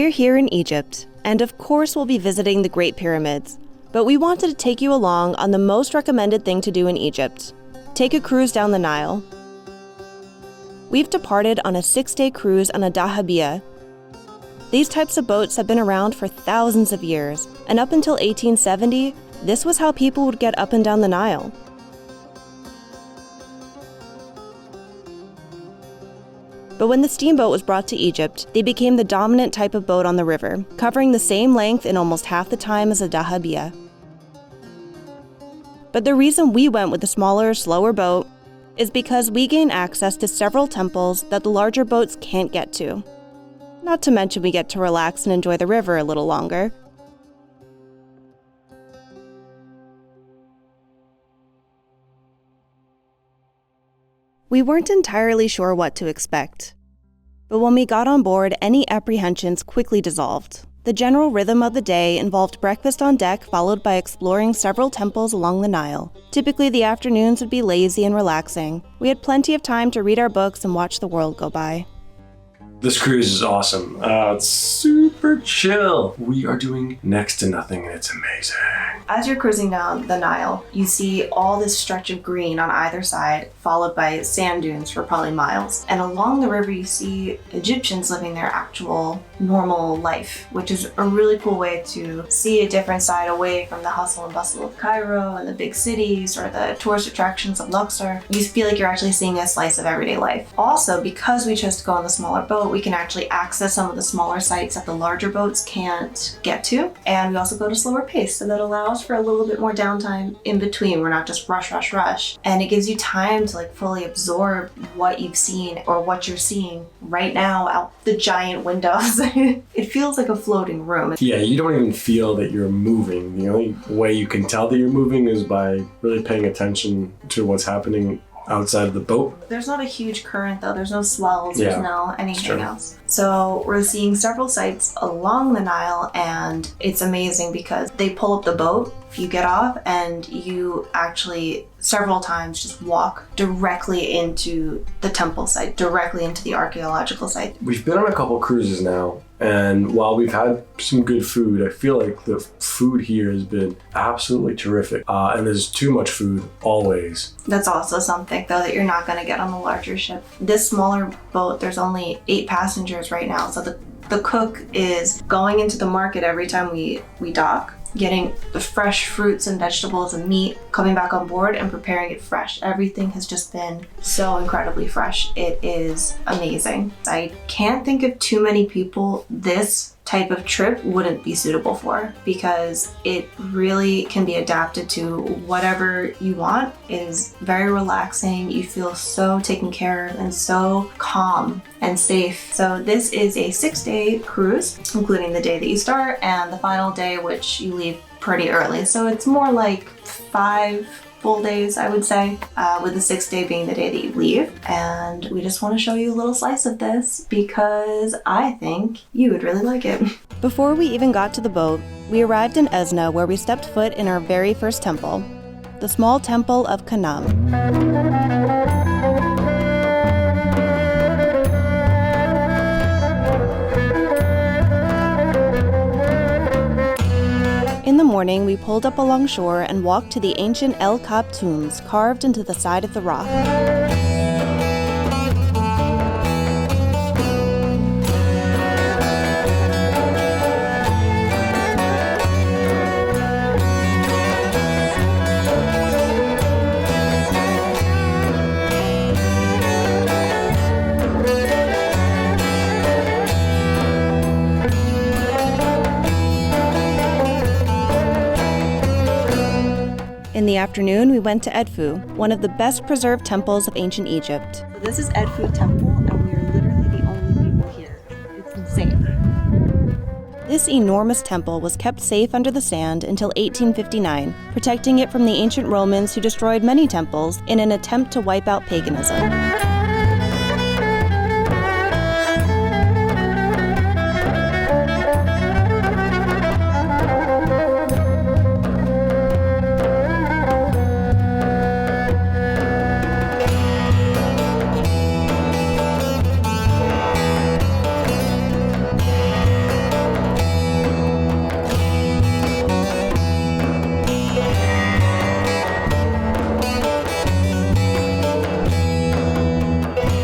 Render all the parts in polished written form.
We're here in Egypt, and of course we'll be visiting the Great Pyramids, but we wanted to take you along on the most recommended thing to do in Egypt: take a cruise down the Nile. We've departed on a 6-day cruise on a Dahabiya. These types of boats have been around for thousands of years, and up until 1870, this was how people would get up and down the Nile. But when the steamboat was brought to Egypt, they became the dominant type of boat on the river, covering the same length in almost half the time as a Dahabiya. But the reason we went with the smaller, slower boat is because we gain access to several temples that the larger boats can't get to. Not to mention we get to relax and enjoy the river a little longer. We weren't entirely sure what to expect. But when we got on board, any apprehensions quickly dissolved. The general rhythm of the day involved breakfast on deck, followed by exploring several temples along the Nile. Typically, the afternoons would be lazy and relaxing. We had plenty of time to read our books and watch the world go by. This cruise is awesome. It's super chill. We are doing next to nothing and it's amazing. As you're cruising down the Nile, you see all this stretch of green on either side, followed by sand dunes for probably miles. And along the river, you see Egyptians living their actual normal life, which is a really cool way to see a different side away from the hustle and bustle of Cairo and the big cities or the tourist attractions of Luxor. You feel like you're actually seeing a slice of everyday life. Also, because we chose to go on the smaller boat, we can actually access some of the smaller sites that the larger boats can't get to. And we also go to slower pace, so that allows for a little bit more downtime in between. We're not just rush. And it gives you time to fully absorb what you've seen or what you're seeing right now out the giant windows. It feels like a floating room. Yeah, you don't even feel that you're moving. The only way you can tell that you're moving is by really paying attention to what's happening outside of the boat. There's not a huge current though, there's no swells, Yeah, there's no anything else. So we're seeing several sites along the Nile, and it's amazing because they pull up the boat, you get off, and you actually several times just walk directly into the temple site, directly into the archaeological site. We've been on a couple cruises now, and while we've had some good food, I feel like the food here has been absolutely terrific. And there's too much food always. That's also something though that you're not going to get on the larger ship. This smaller boat, there's only 8 passengers right now, so the cook is going into the market every time we dock, getting the fresh fruits and vegetables and meat, coming back on board and preparing it fresh. Everything has just been so incredibly fresh. It is amazing. I can't think of too many people this type of trip wouldn't be suitable for, because it really can be adapted to whatever you want. It is very relaxing. You feel so taken care of and so calm and safe. So this is a 6-day cruise, including the day that you start and the final day, which you leave pretty early. So it's more like 5 full days, I would say, with the 6th day being the day that you leave. And we just want to show you a little slice of this because I think you would really like it. Before we even got to the boat, we arrived in Esna, where we stepped foot in our very first temple, the small temple of Khnum. In the morning, we pulled up along shore and walked to the ancient El Kab tombs carved into the side of the rock. In the afternoon, we went to Edfu, one of the best preserved temples of ancient Egypt. This is Edfu Temple, and we are literally the only people here. It's insane. This enormous temple was kept safe under the sand until 1859, protecting it from the ancient Romans who destroyed many temples in an attempt to wipe out paganism.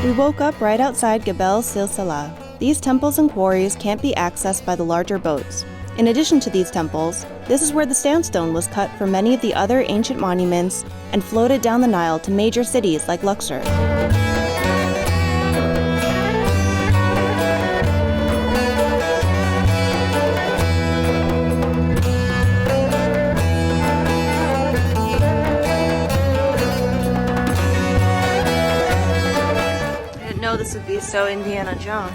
We woke up right outside Gebel Silsila. These temples and quarries can't be accessed by the larger boats. In addition to these temples, this is where the sandstone was cut for many of the other ancient monuments and floated down the Nile to major cities like Luxor. This would be so Indiana Jones.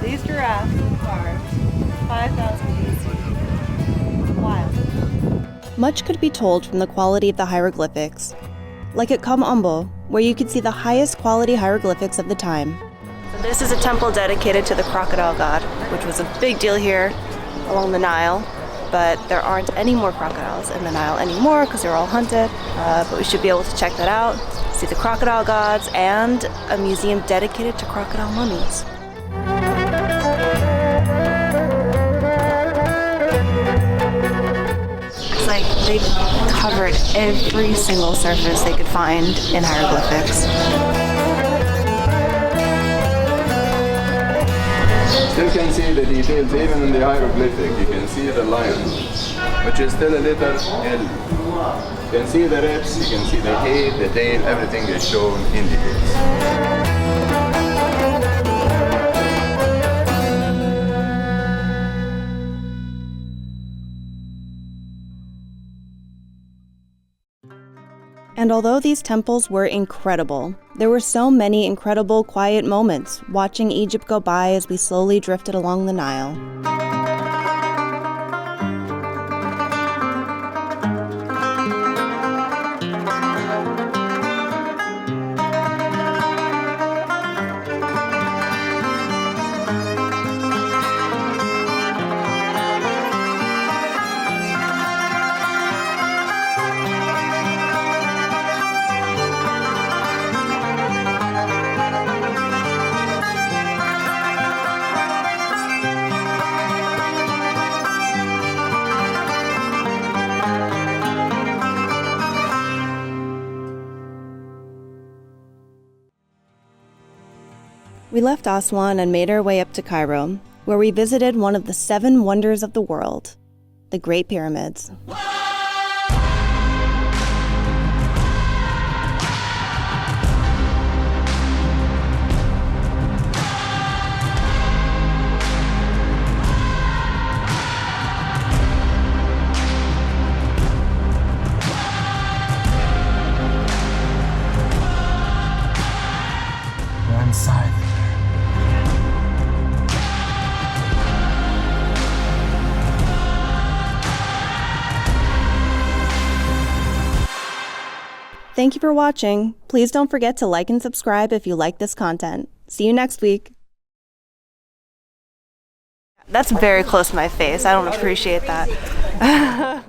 These giraffes were carved 5,000 BC. Wild. Much could be told from the quality of the hieroglyphics. Like at Kam Ombo, where you could see the highest quality hieroglyphics of the time. This is a temple dedicated to the crocodile god, which was a big deal here along the Nile, but there aren't any more crocodiles in the Nile anymore because they're all hunted, but we should be able to check that out, see the crocodile gods, and a museum dedicated to crocodile mummies. It's like they covered every single surface they could find in hieroglyphics. Still can see the details, even in the hieroglyphic. You can see the lion, which is still a letter L. You can see the ribs, you can see the head, the tail, everything is shown in details. And although these temples were incredible, there were so many incredible quiet moments watching Egypt go by as we slowly drifted along the Nile. We left Aswan and made our way up to Cairo, where we visited one of the 7 wonders of the world, the Great Pyramids. We're inside. Thank you for watching. Please don't forget to like and subscribe if you like this content. See you next week. That's very close to my face. I don't appreciate that.